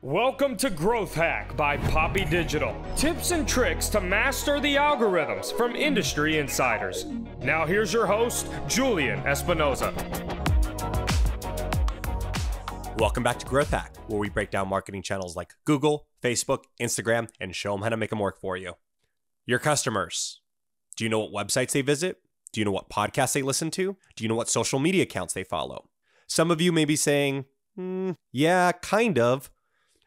Welcome to Growth Hack by Poppy Digital. Tips and tricks to master the algorithms from industry insiders. Now here's your host, Julian Espinoza. Welcome back to Growth Hack, where we break down marketing channels like Google, Facebook, Instagram, and show them how to make them work for you. Your customers. Do you know what websites they visit? Do you know what podcasts they listen to? Do you know what social media accounts they follow? Some of you may be saying, yeah, kind of.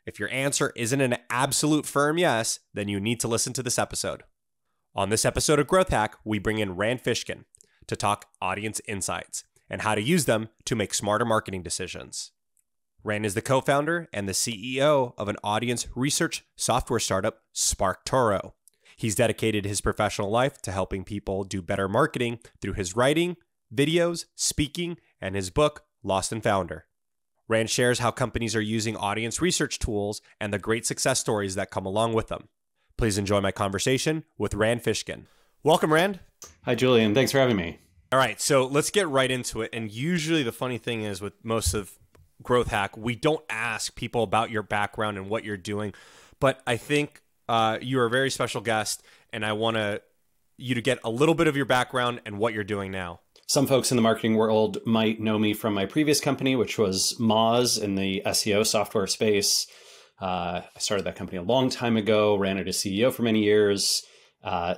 If your answer isn't an absolute firm yes, then you need to listen to this episode. On this episode of Growth Hack, we bring in Rand Fishkin to talk audience insights and how to use them to make smarter marketing decisions. Rand is the co-founder and the CEO of an audience research software startup, SparkToro. He's dedicated his professional life to helping people do better marketing through his writing, videos, speaking, and his book, Lost and Founder. Rand shares how companies are using audience research tools and the great success stories that come along with them. Please enjoy my conversation with Rand Fishkin. Welcome, Rand. Hi, Julian. Thanks for having me. All right, so let's get right into it. And usually the funny thing is with most of Growth Hack, we don't ask people about your background and what you're doing. But I think you're a very special guest, and I want you to get a little bit of your background and what you're doing now. Some folks in the marketing world might know me from my previous company, which was Moz in the SEO software space. I started that company a long time ago, ran it as CEO for many years,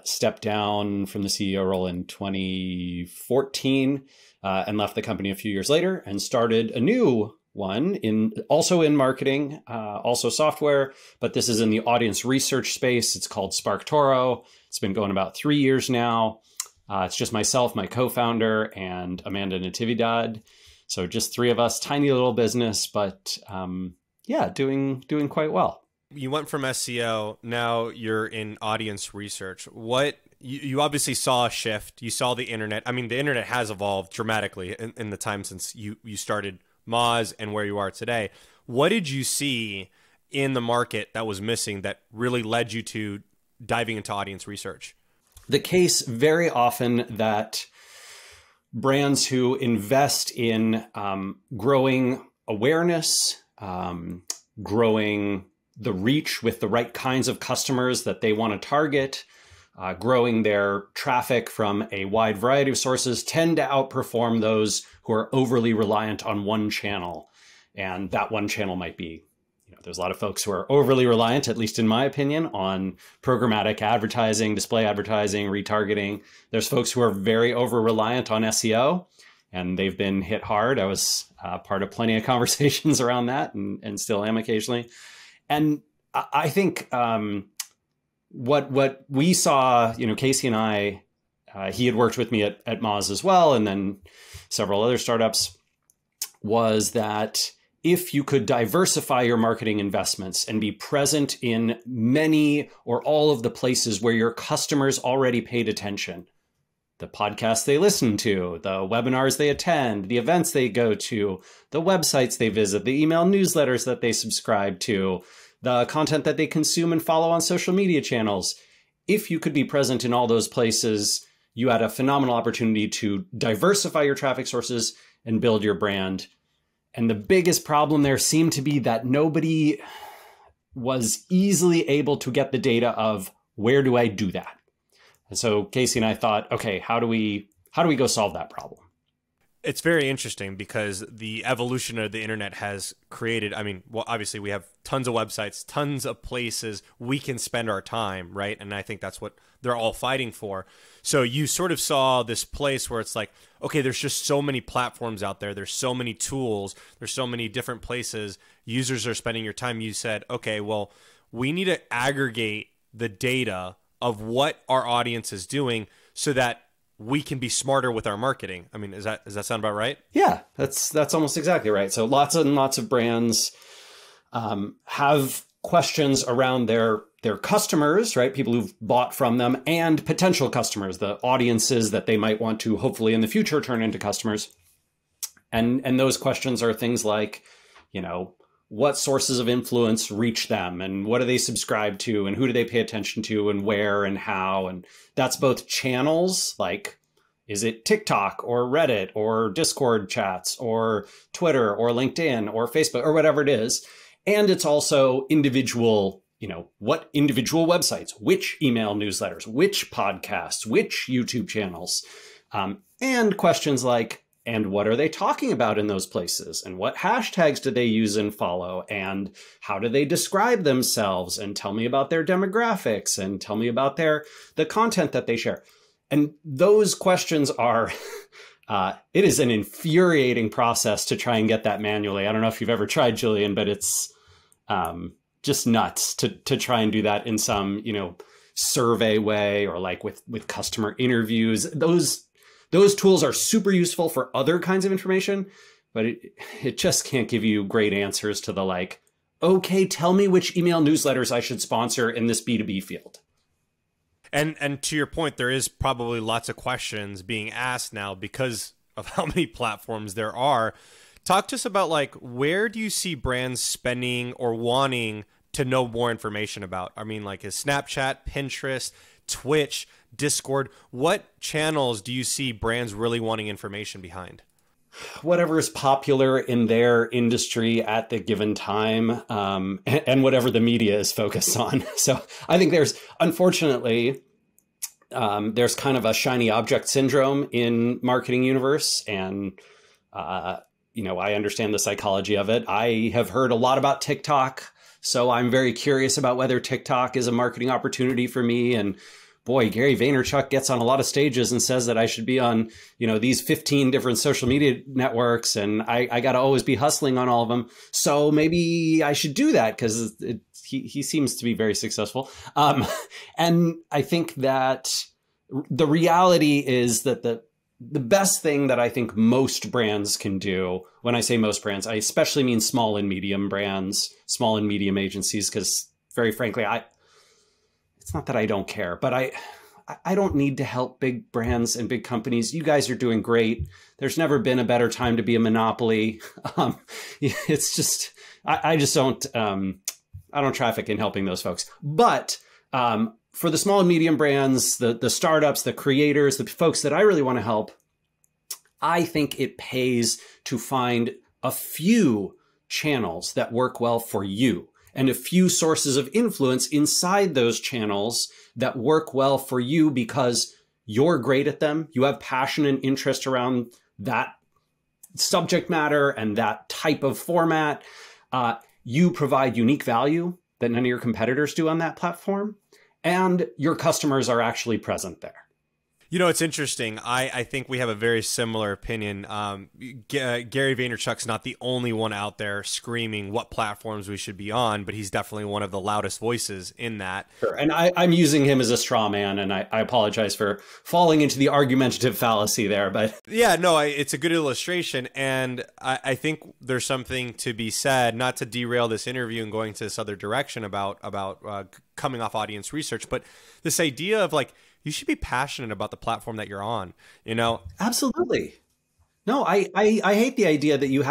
stepped down from the CEO role in 2014, and left the company a few years later and started a new one also in marketing, also software, but this is in the audience research space. It's called SparkToro. It's been going about 3 years now. It's just myself, my co-founder, and Amanda Natividad. So just three of us, tiny little business, but doing quite well. You went from SEO, now you're in audience research. You obviously saw a shift. You saw the internet. I mean, the internet has evolved dramatically in the time since you started Moz and where you are today. What did you see in the market that was missing that really led you to diving into audience research? The case very often that brands who invest in growing awareness, growing the reach with the right kinds of customers that they want to target, growing their traffic from a wide variety of sources tend to outperform those who are overly reliant on one channel. And that one channel might be, there's a lot of folks who are overly reliant, at least in my opinion, on programmatic advertising, display advertising, retargeting. There's folks who are very over-reliant on SEO, and they've been hit hard. I was part of plenty of conversations around that and still am occasionally. And I think what we saw, Casey and I, he had worked with me at Moz as well, and then several other startups, was that if you could diversify your marketing investments and be present in many or all of the places where your customers already paid attention, the podcasts they listen to, the webinars they attend, the events they go to, the websites they visit, the email newsletters that they subscribe to, the content that they consume and follow on social media channels. If you could be present in all those places, you had a phenomenal opportunity to diversify your traffic sources and build your brand. And the biggest problem there seemed to be that nobody was easily able to get the data of where do I do that? And so Casey and I thought, okay, how do we go solve that problem? It's very interesting because the evolution of the internet has created, obviously we have tons of websites, tons of places we can spend our time, right? And I think that's what they're all fighting for. So you sort of saw this place where it's like, okay, there's just so many platforms out there. There's so many tools. There's so many different places users are spending your time. You said, okay, well, we need to aggregate the data of what our audience is doing so that we can be smarter with our marketing. I mean, does that sound about right? Yeah, that's almost exactly right. So lots and lots of brands have questions around their customers, right? People who've bought from them and potential customers, the audiences that they might want to hopefully in the future turn into customers. And those questions are things like, what sources of influence reach them and what do they subscribe to and who do they pay attention to and where and how? And that's both channels, like, is it TikTok or Reddit or Discord chats or Twitter or LinkedIn or Facebook or whatever it is? And it's also individual, what individual websites, which email newsletters, which podcasts, which YouTube channels, and questions like, and what are they talking about in those places? And what hashtags do they use and follow? And how do they describe themselves? And tell me about their demographics, and tell me about the content that they share. And those questions are, it is an infuriating process to try and get that manually. I don't know if you've ever tried, Julian, but it's just nuts to try and do that in some, survey way, or like with customer interviews. Those tools are super useful for other kinds of information, but it just can't give you great answers to the like, okay, tell me which email newsletters I should sponsor in this B2B field. And to your point, there is probably lots of questions being asked now because of how many platforms there are. Talk to us about like, where do you see brands spending or wanting to know more information about? I mean, like, is Snapchat, Pinterest, Twitch, Discord? What channels do you see brands really wanting information behind? Whatever is popular in their industry at the given time, and whatever the media is focused on. So I think unfortunately, there's kind of a shiny object syndrome in marketing universe. And, I understand the psychology of it. I have heard a lot about TikTok, so I'm very curious about whether TikTok is a marketing opportunity for me. And boy, Gary Vaynerchuk gets on a lot of stages and says that I should be on, these 15 different social media networks, and I got to always be hustling on all of them. So maybe I should do that because he seems to be very successful. And I think that the reality is that the best thing that I think most brands can do, when I say most brands, I especially mean small and medium brands, small and medium agencies, because very frankly, it's not that I don't care, but I don't need to help big brands and big companies. You guys are doing great. There's never been a better time to be a monopoly. It's just, I just don't, I don't traffic in helping those folks. But for the small and medium brands, the startups, the creators, the folks that I really want to help, I think it pays to find a few channels that work well for you, and a few sources of influence inside those channels that work well for you because you're great at them. You have passion and interest around that subject matter and that type of format. You provide unique value that none of your competitors do on that platform, and your customers are actually present there. It's interesting. I think we have a very similar opinion. Gary Vaynerchuk's not the only one out there screaming what platforms we should be on, but he's definitely one of the loudest voices in that. Sure. And I'm using him as a straw man, and I apologize for falling into the argumentative fallacy there. But yeah, no, it's a good illustration. And I think there's something to be said, not to derail this interview and going to this other direction about coming off audience research, but this idea of like, you should be passionate about the platform that you're on, Absolutely. No, I hate the idea that you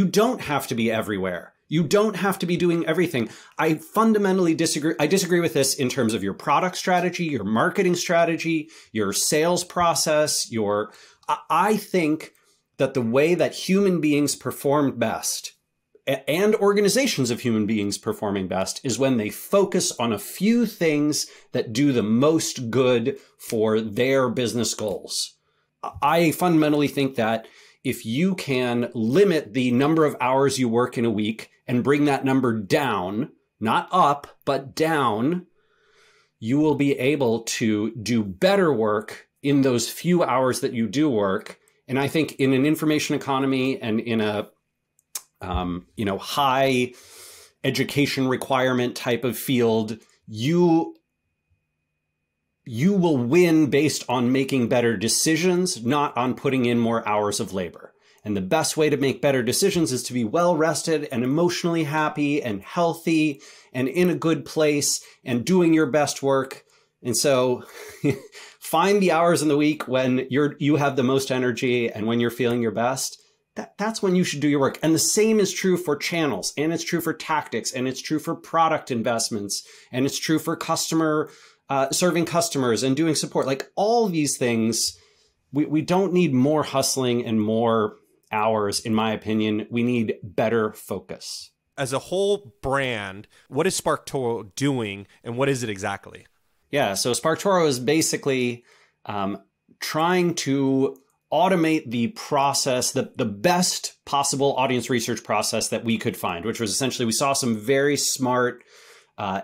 don't have to be everywhere. You don't have to be doing everything. I fundamentally disagree. I disagree with this in terms of your product strategy, your marketing strategy, your sales process, I think that the way that human beings perform best, and organizations of human beings performing best, is when they focus on a few things that do the most good for their business goals. I fundamentally think that if you can limit the number of hours you work in a week and bring that number down, not up, but down, you will be able to do better work in those few hours that you do work. And I think in an information economy and in a high education requirement type of field, you will win based on making better decisions, not on putting in more hours of labor. And the best way to make better decisions is to be well rested and emotionally happy and healthy and in a good place and doing your best work. And so find the hours in the week when you have the most energy and when you're feeling your best. That's when you should do your work. And the same is true for channels, and it's true for tactics, and it's true for product investments, and it's true for serving customers and doing support. Like all these things, we don't need more hustling and more hours, in my opinion. We need better focus. as a whole brand, what is SparkToro doing and what is it exactly? Yeah, so SparkToro is basically trying to automate the process, the best possible audience research process that we could find, which was essentially, we saw some very smart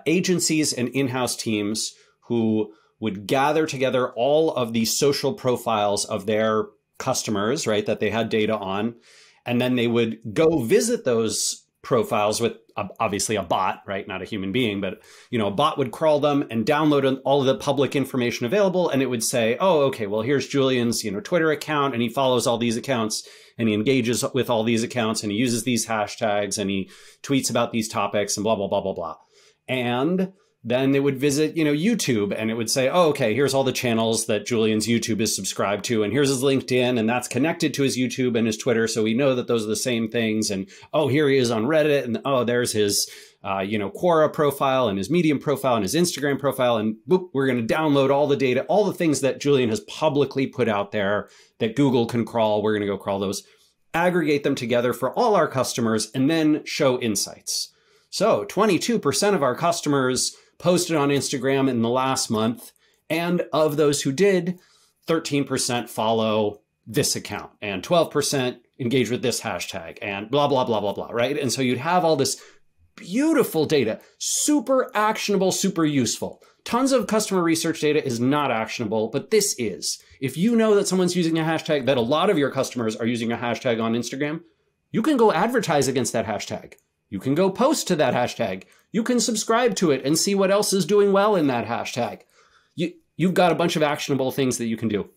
agencies and in-house teams who would gather together all of the social profiles of their customers, right, that they had data on. And then they would go visit those profiles with obviously a bot, right? Not a human being, but a bot would crawl them and download all of the public information available. And it would say, oh, okay, well, here's Julian's, Twitter account, and he follows all these accounts and he engages with all these accounts and he uses these hashtags and he tweets about these topics and blah, blah, blah, blah, blah. And then it would visit, YouTube, and it would say, oh, okay, here's all the channels that Julian's YouTube is subscribed to, and here's his LinkedIn, and that's connected to his YouTube and his Twitter, so we know that those are the same things. And oh, here he is on Reddit, and oh, there's his, Quora profile and his Medium profile and his Instagram profile, and boop, we're going to download all the data, all the things that Julian has publicly put out there that Google can crawl. We're going to go crawl those, aggregate them together for all our customers, and then show insights. So 22% of our customers posted on Instagram in the last month. And of those who did, 13% follow this account and 12% engage with this hashtag and blah, blah, blah, blah, blah, right? And so you'd have all this beautiful data, super actionable, super useful. Tons of customer research data is not actionable, but this is. If you know that someone's using a hashtag, that a lot of your customers are using a hashtag on Instagram, you can go advertise against that hashtag. You can go post to that hashtag. You can subscribe to it and see what else is doing well in that hashtag. You've got a bunch of actionable things that you can do.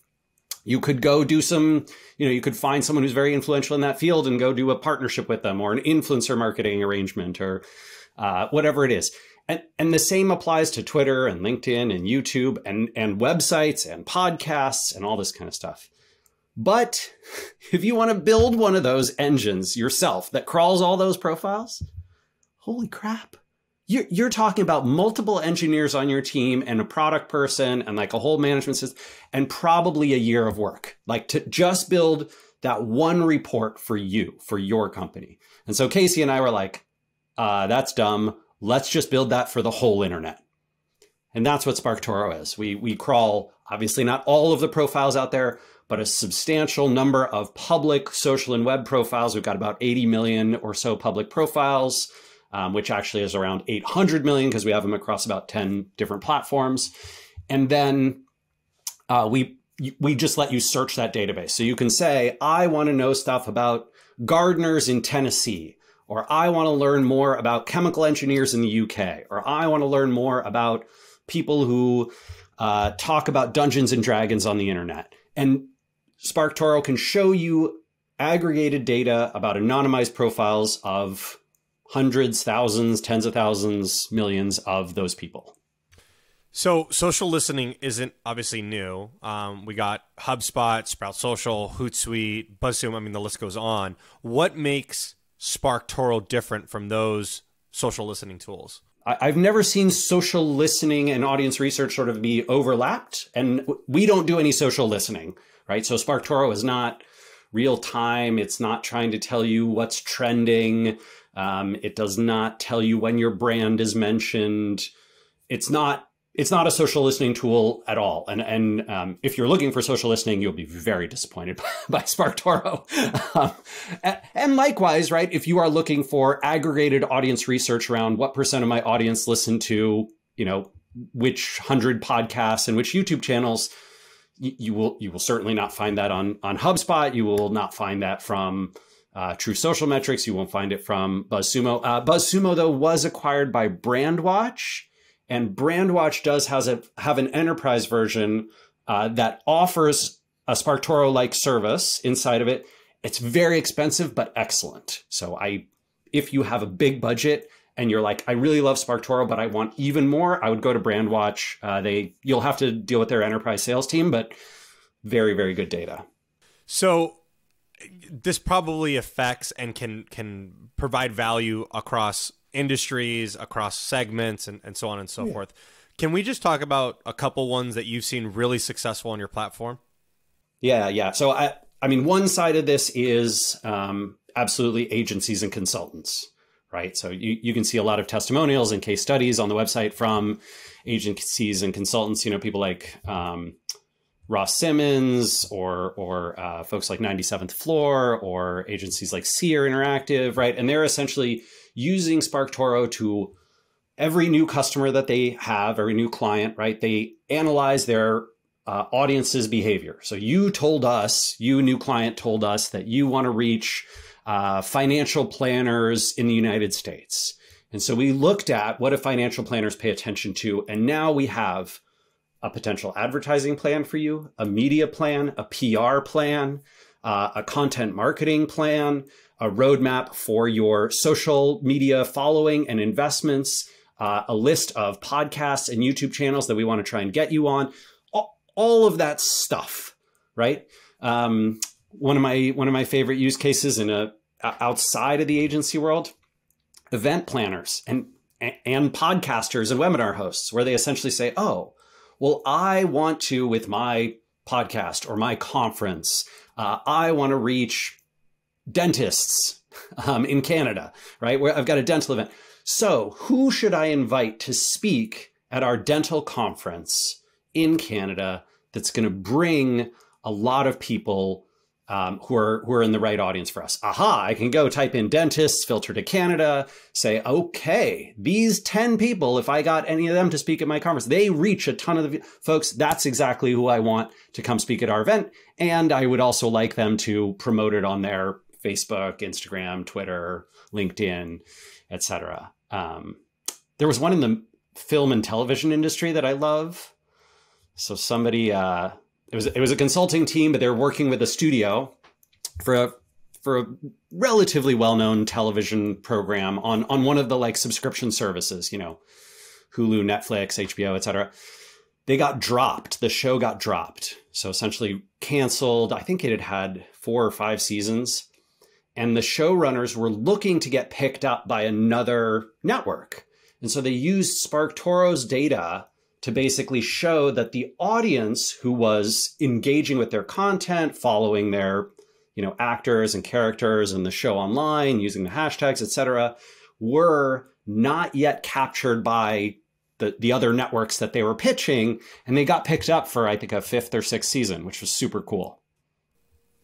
You could go do some, you could find someone who's very influential in that field and go do a partnership with them or an influencer marketing arrangement or whatever it is. And the same applies to Twitter and LinkedIn and YouTube and websites and podcasts and all this kind of stuff. But if you want to build one of those engines yourself that crawls all those profiles, holy crap. You're talking about multiple engineers on your team and a product person and like a whole management system and probably a year of work, like to just build that one report for you, for your company. And so Casey and I were like, that's dumb. Let's just build that for the whole internet. And that's what SparkToro is. We crawl, obviously not all of the profiles out there, but a substantial number of public social and web profiles. We've got about 80 million or so public profiles, which actually is around 800 million because we have them across about 10 different platforms. And then we just let you search that database. So you can say, I want to know stuff about gardeners in Tennessee, or I want to learn more about chemical engineers in the UK, or I want to learn more about people who talk about Dungeons and Dragons on the internet. And SparkToro can show you aggregated data about anonymized profiles of hundreds, thousands, tens of thousands, millions of those people. So social listening isn't obviously new. We got HubSpot, Sprout Social, Hootsuite, BuzzSumo. I mean, the list goes on. What makes SparkToro different from those social listening tools? I've never seen social listening and audience research sort of be overlapped, and we don't do any social listening, right? So SparkToro is not real time. It's not trying to tell you what's trending. It does not tell you when your brand is mentioned. It's not a social listening tool at all. And if you're looking for social listening, you'll be very disappointed by SparkToro. And likewise, right, if you are looking for aggregated audience research around what % of my audience listen to, which 100 podcasts and which YouTube channels, you will certainly not find that on HubSpot. You will not find that from True Social Metrics. You won't find it from BuzzSumo. BuzzSumo, though, was acquired by Brandwatch. And Brandwatch does have an enterprise version that offers a SparkToro-like service inside of it. It's very expensive, but excellent. So if you have a big budget and you're like, I really love SparkToro, but I want even more, I would go to Brandwatch. You'll have to deal with their enterprise sales team, but very, very good data. So this probably affects and can provide value across industries, across segments, and so on and so forth. Can we just talk about a couple ones that you've seen really successful on your platform? Yeah. So I mean, one side of this is absolutely agencies and consultants, right? So you can see a lot of testimonials and case studies on the website from agencies and consultants, people like Ross Simmons or folks like 97th Floor or agencies like Seer Interactive, right? And they're essentially using SparkToro to every new customer that they have, every new client, right? They analyze their audience's behavior. So you new client told us that you want to reach financial planners in the United States. And so we looked at what do financial planners pay attention to, and now we have a potential advertising plan for you, a media plan, a PR plan, a content marketing plan, a roadmap for your social media following and investments, a list of podcasts and YouTube channels that we want to try and get you on, all of that stuff, right? One of my favorite use cases outside of the agency world, event planners and podcasters and webinar hosts, where they essentially say, oh, well, I want to, with my podcast or my conference, I want to reach dentists in Canada, right? Where I've got a dental event. So who should I invite to speak at our dental conference in Canada that's going to bring a lot of people who are in the right audience for us? Aha, I can go type in dentists, filter to Canada, say, okay, these 10 people, if I got any of them to speak at my conference, they reach a ton of the folks. That's exactly who I want to come speak at our event. And I would also like them to promote it on their Facebook, Instagram, Twitter, LinkedIn, etc. There was one in the film and television industry that I love. So somebody, it was a consulting team, but they're working with a studio for a relatively well-known television program on one of the like subscription services, Hulu, Netflix, HBO, etc. They got dropped. The show got dropped. So essentially canceled. I think it had 4 or 5 seasons. And the showrunners were looking to get picked up by another network. And so they used SparkToro's data to basically show that the audience who was engaging with their content, following their, actors and characters in the show online, using the hashtags, etc., were not yet captured by the other networks that they were pitching. And they got picked up for, I think, a 5th or 6th season, which was super cool.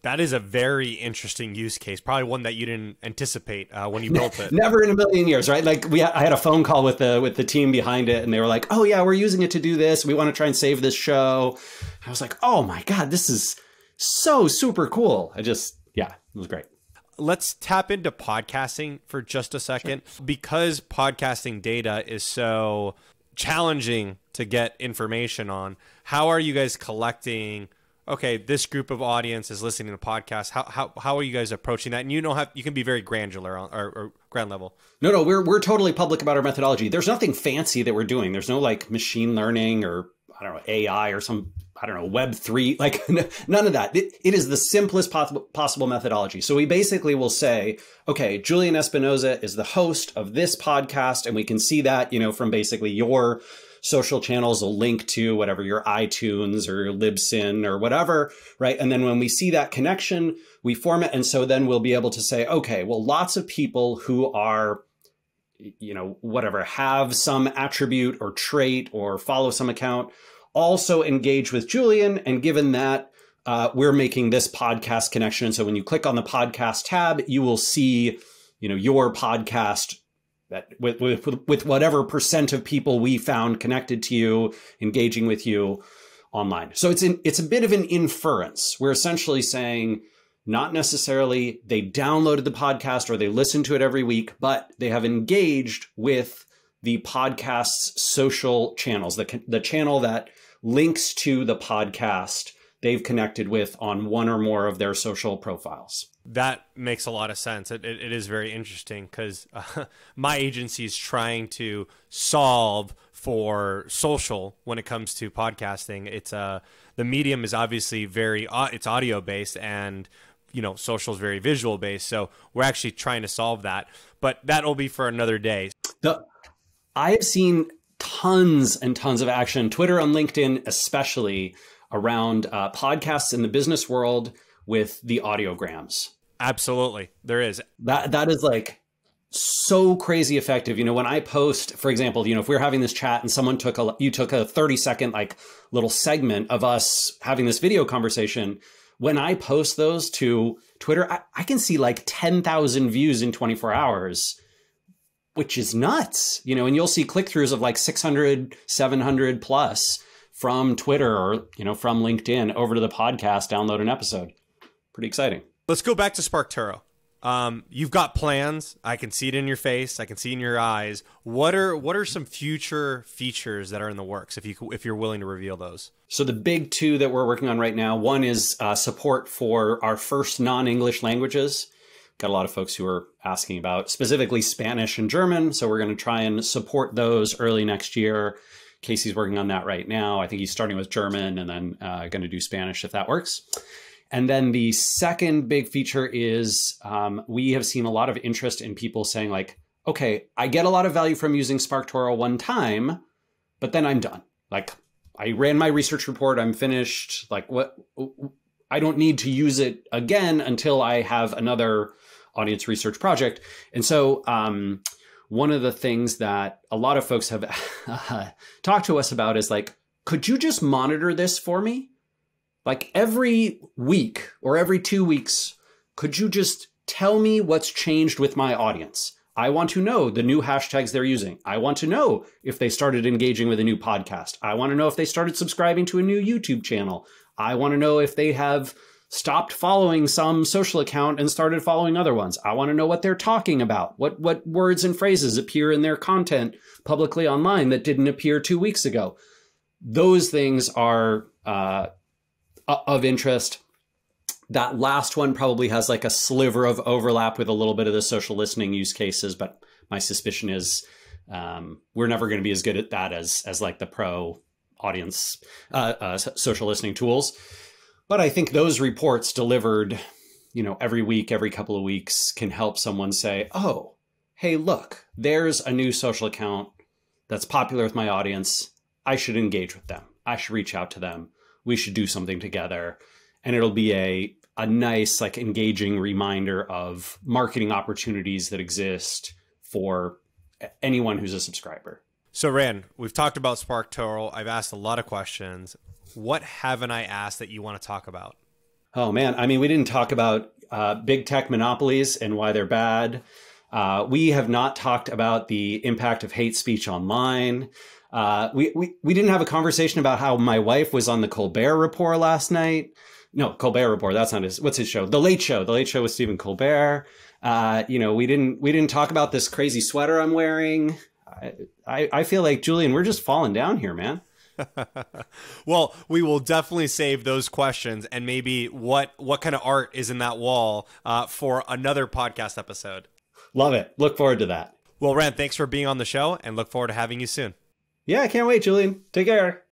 That is a very interesting use case. Probably one that you didn't anticipate when you built it. Never in a million years, right? Like I had a phone call with the team behind it, and they were like, "Oh yeah, we're using it to do this. We want to try and save this show." I was like, "Oh my god, this is so super cool!" It was great. Let's tap into podcasting for just a second. Sure. Because podcasting data is so challenging to get information on. How are you guys collecting? Okay, this group of audience is listening to podcasts. How are you guys approaching that? And you can be very granular or ground level. No, we're totally public about our methodology. There's nothing fancy that we're doing. There's no like machine learning or AI or some Web3, like none of that. It is the simplest possible methodology. So we basically will say, okay, Julian Espinoza is the host of this podcast, and we can see that from basically your social channels will link to whatever your iTunes or your Libsyn or whatever, right? And then when we see that connection, we form it. And so then we'll be able to say, okay, well, lots of people who are, have some attribute or trait or follow some account also engage with Julian. And given that, we're making this podcast connection. So when you click on the podcast tab, you will see, your podcast that with whatever percent of people we found connected to you, engaging with you online. So it's a bit of an inference. We're essentially saying not necessarily they downloaded the podcast or they listened to it every week, but they have engaged with the podcast's social channels, the channel that links to the podcast they've connected with on one or more of their social profiles. That makes a lot of sense. It is very interesting because my agency is trying to solve for social when it comes to podcasting. It's the medium is obviously it's audio based, and social is very visual based. So we're actually trying to solve that, but that'll be for another day. I have seen tons and tons of action, Twitter and LinkedIn especially, around podcasts in the business world with the audiograms. Absolutely. There is. That is like so crazy effective. When I post, for example, if we're having this chat and someone took a 30-second like little segment of us having this video conversation, when I post those to Twitter, I can see like 10,000 views in 24 hours, which is nuts, and you'll see click-throughs of like 600, 700 plus from Twitter or, from LinkedIn over to the podcast, download an episode. Pretty exciting. Let's go back to SparkToro. You've got plans. I can see it in your face. I can see it in your eyes. What are some future features that are in the works, if you're willing to reveal those? So the big two that we're working on right now, one is support for our first non-English languages. Got a lot of folks who are asking about specifically Spanish and German. So we're going to try and support those early next year. Casey's working on that right now. I think he's starting with German and then going to do Spanish if that works. And then the second big feature is we have seen a lot of interest in people saying like, okay, I get a lot of value from using SparkToro one time, but then I'm done. Like I ran my research report, I'm finished. Like I don't need to use it again until I have another audience research project. And so one of the things that a lot of folks have talked to us about is like, could you just monitor this for me? Like every week or every 2 weeks, could you just tell me what's changed with my audience? I want to know the new hashtags they're using. I want to know if they started engaging with a new podcast. I want to know if they started subscribing to a new YouTube channel. I want to know if they have stopped following some social account and started following other ones. I want to know what they're talking about, what words and phrases appear in their content publicly online that didn't appear 2 weeks ago. Those things are of interest. That last one probably has like a sliver of overlap with a little bit of the social listening use cases, but my suspicion is we're never going to be as good at that as like the pro audience social listening tools. But I think those reports delivered, every week, every couple of weeks can help someone say, oh, hey, look, there's a new social account that's popular with my audience. I should engage with them. I should reach out to them. We should do something together. And it'll be a nice, like engaging reminder of marketing opportunities that exist for anyone who's a subscriber. So Rand, we've talked about SparkToro. I've asked a lot of questions. What haven't I asked that you want to talk about? Oh man, I mean, we didn't talk about big tech monopolies and why they're bad. We have not talked about the impact of hate speech online. We didn't have a conversation about how my wife was on the Colbert Report last night. No, Colbert Report. That's not his. What's his show? The Late Show. The Late Show with Stephen Colbert. We didn't talk about this crazy sweater I'm wearing. I feel like, Julian, we're just falling down here, man. Well, we will definitely save those questions and maybe what kind of art is in that wall for another podcast episode. Love it. Look forward to that. Well, Rand, thanks for being on the show and look forward to having you soon. Yeah, I can't wait, Julian. Take care.